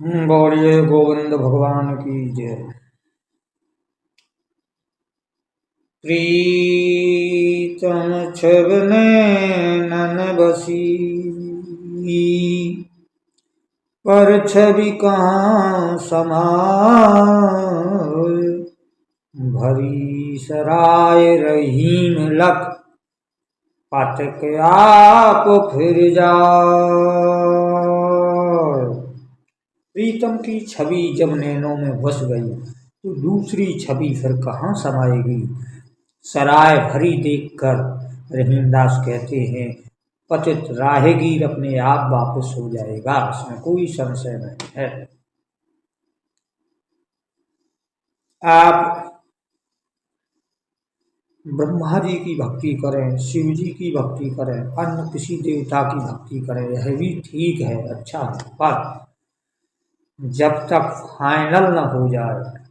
बोलिए गोविंद भगवान की जय। प्रीतम छब नैनन बसी, पर छवि कहाँ समाए। भरी सराय रहीम लख, पटक आप फिर जाए। प्रीतम की छवि जब नैनों में बस गई तो दूसरी छवि फिर कहाँ समाएगी। सराय भरी देखकर रहीमदास कहते हैं, पतित राहगीर अपने आप वापस हो जाएगा, इसमें कोई संशय नहीं है। आप ब्रह्मा जी की भक्ति करें, शिव जी की भक्ति करें, अन्य किसी देवता की भक्ति करें, यह भी ठीक है, अच्छा है, पर जब तक फाइनल न हो जाए,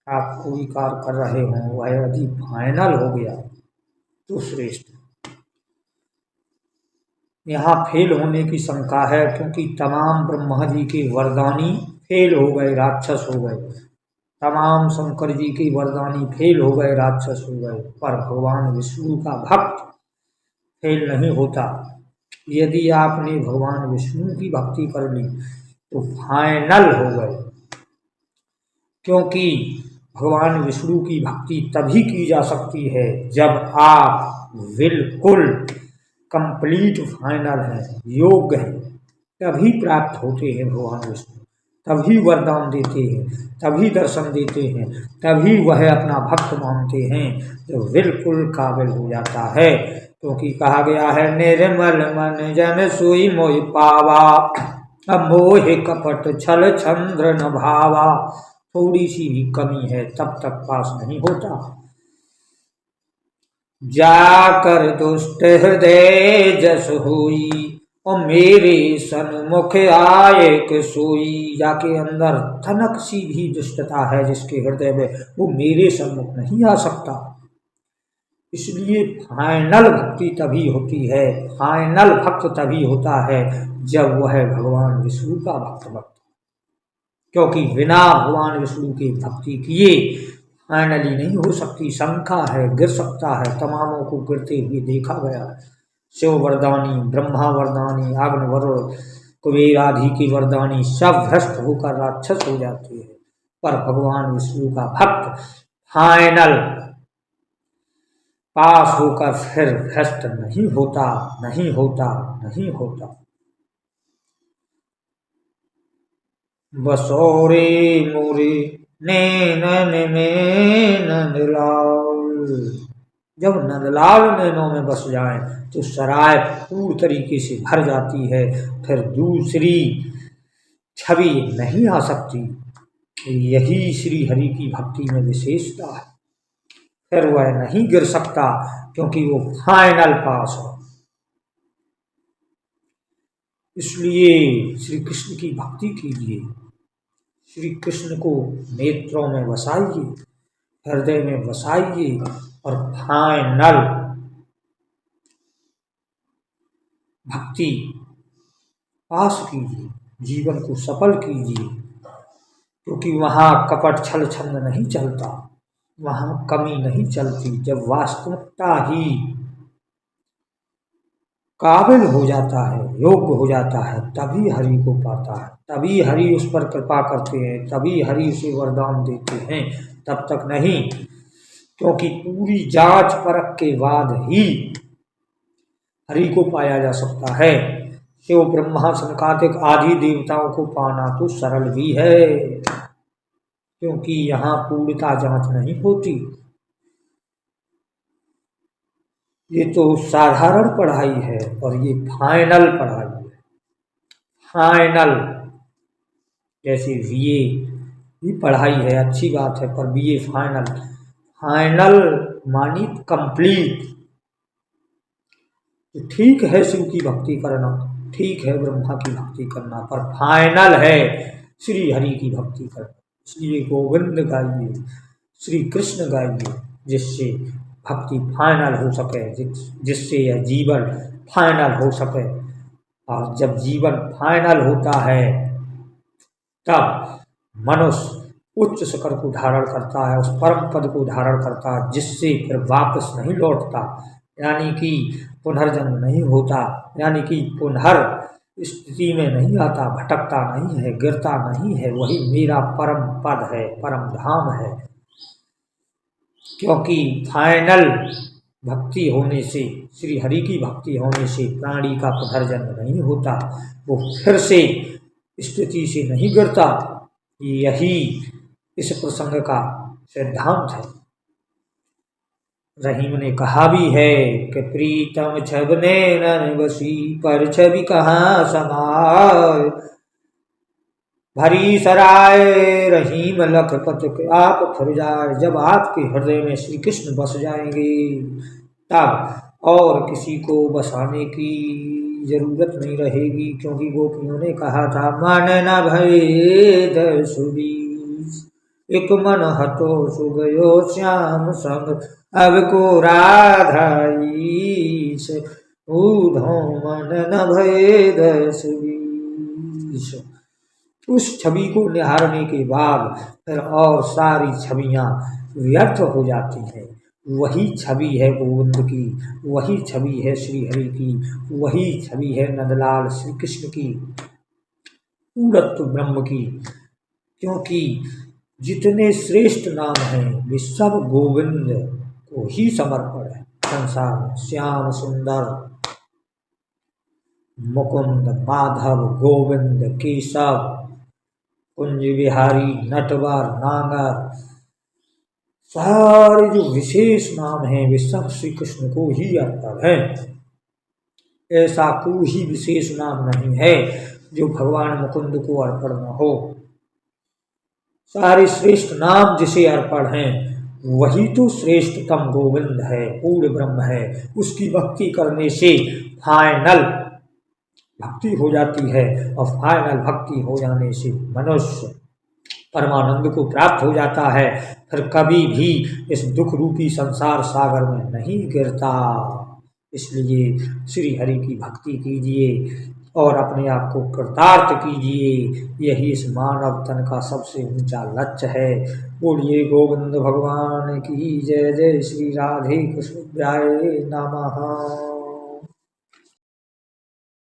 आप कोई कार्य कर रहे हों, वह यदि फाइनल हो गया तो श्रेष्ठ। यहाँ फेल होने की शंका है, क्योंकि तमाम ब्रह्मा जी के वरदानी फेल हो गए, राक्षस हो गए। तमाम शंकर जी के वरदानी फेल हो गए, राक्षस हो गए। पर भगवान विष्णु का भक्त फेल नहीं होता। यदि आपने भगवान विष्णु की भक्ति कर ली तो फाइनल हो गए, क्योंकि भगवान विष्णु की भक्ति तभी की जा सकती है जब आप बिल्कुल कंप्लीट फाइनल है, योग्य है, तभी प्राप्त होते हैं भगवान विष्णु, तभी वरदान देते हैं, तभी दर्शन देते हैं, तभी वह अपना भक्त मानते हैं जो बिल्कुल काबिल हो जाता है। क्योंकि कहा गया है, निर्मल मन जन सोई मोहि पावा, अब मोह कपट छल चंद्र न भावा। थोड़ी सी भी कमी है तब तक पास नहीं होता। जाकर दुष्ट हृदय जस हुई, और मेरे सन्मुख आए कि सोई। जाके अंदर तनक सी भी दुष्टता है जिसके हृदय में, वो मेरे सन्मुख नहीं आ सकता। इसलिए फाइनल भक्ति तभी होती है, फाइनल भक्त तभी होता है जब वह भगवान विष्णु का भक्त। क्योंकि बिना भगवान विष्णु की भक्ति किए फाइनली नहीं हो सकती। शंका है, गिर सकता है, तमामों को गिरते हुए देखा गया है। शिव वरदानी, ब्रह्मा वरदानी, अग्नि वरुण कुबेर आदि की वरदानी सब भ्रष्ट होकर राक्षस हो जाते हैं। पर भगवान विष्णु का भक्त फाइनल पास होकर फिर भ्रष्ट नहीं होता, नहीं होता, नहीं होता। बसोरे मोरे नैनन में नंदलाल। जब नंदलाल नैनों में बस जाए तो सराय पूर्ण तरीके से भर जाती है, फिर दूसरी छवि नहीं आ सकती। यही श्री हरि की भक्ति में विशेषता है। फिर वह नहीं गिर सकता, क्योंकि वो फाइनल पास हो। इसलिए श्री कृष्ण की भक्ति कीजिए, श्री कृष्ण को नेत्रों में बसाइए, हृदय में बसाइए, और फाइनल भक्ति पास कीजिए, जीवन को सफल कीजिए। क्योंकि वहाँ कपट छल छंद नहीं चलता, वहाँ कमी नहीं चलती। जब वास्तविकता ही काबिल हो जाता है, योग्य हो जाता है, तभी हरि को पाता है, तभी हरि उस पर कृपा करते हैं, तभी हरि उसे वरदान देते हैं, तब तक नहीं। क्योंकि पूरी जांच परख के बाद ही हरि को पाया जा सकता है। शिव ब्रह्मा सनकादिक आदि देवताओं को पाना तो सरल भी है, क्योंकि यहाँ पूर्णता जांच नहीं होती। ये तो साधारण पढ़ाई है, और ये फाइनल पढ़ाई है। फाइनल जैसे बीए भी पढ़ाई है, अच्छी बात है, पर बीए फाइनल, फाइनल मानी कंप्लीट। तो ठीक है शिव की भक्ति करना, ठीक है ब्रह्मा की भक्ति करना, पर फाइनल है श्री हरि की भक्ति करना। इसलिए गोविंद गाइए, श्री कृष्ण गाइए, जिससे भक्ति फाइनल हो सके, जिससे यह जीवन फाइनल हो सके। और जब जीवन फाइनल होता है तब मनुष्य उच्च शिखर को धारण करता है, उस परम पद को धारण करता है, जिससे फिर वापस नहीं लौटता, यानी कि पुनर्जन्म नहीं होता, यानी कि पुनर् स्थिति में नहीं आता, भटकता नहीं है, गिरता नहीं है। वही मेरा परम पद है, परम धाम है। क्योंकि फाइनल भक्ति होने से, श्री हरि की भक्ति होने से प्राणी का पुनर्जन्म नहीं होता, वो फिर से स्थिति से नहीं गिरता। यही इस प्रसंग का सिद्धांत है। रहीम ने कहा भी है कि प्रीतम छबने नन बसी, पर छवि कहाँ समाय। भरी सराय रहीम लखपत के आप फिर जाए। जब आपके हृदय में श्री कृष्ण बस जाएंगे तब और किसी को बसाने की जरूरत नहीं रहेगी, क्योंकि गोपियों ने कहा था मन न भय सुबीस, एक मन हतो सुगयो श्याम संग, अब को राधाईस, ऊधो मन न भय सुबीस। उस छवि को निहारने के बाद फिर और सारी छवियां व्यर्थ हो जाती हैं। वही छवि है गोविंद की, वही छवि है श्री हरि की, वही छवि है नंदलाल श्री कृष्ण की, पूर्णत्व ब्रह्म की। क्योंकि जितने श्रेष्ठ नाम हैं वे सब गोविंद को ही समर्पण है संसार में। श्याम सुंदर, मुकुंद, माधव, गोविंद, केशव, कुंज बिहारी, नटवर, नागर, सारे जो विशेष नाम हैं वे सब श्री कृष्ण को ही अर्पण है। ऐसा कोई विशेष नाम नहीं है जो भगवान मुकुंद को अर्पण न हो। सारे श्रेष्ठ नाम जिसे अर्पण हैं वही तो श्रेष्ठतम गोविंद है, पूर्ण ब्रह्म है। उसकी भक्ति करने से फाइनल भक्ति हो जाती है, और फाइनल भक्ति हो जाने से मनुष्य परमानंद को प्राप्त हो जाता है, फिर कभी भी इस दुख रूपी संसार सागर में नहीं गिरता। इसलिए श्री हरि की भक्ति कीजिए और अपने आप को कृतार्थ कीजिए। यही इस मानव तन का सबसे ऊंचा लक्ष्य है। बोलिए गोविंद भगवान की जय। जय श्री राधे कृष्ण नमः।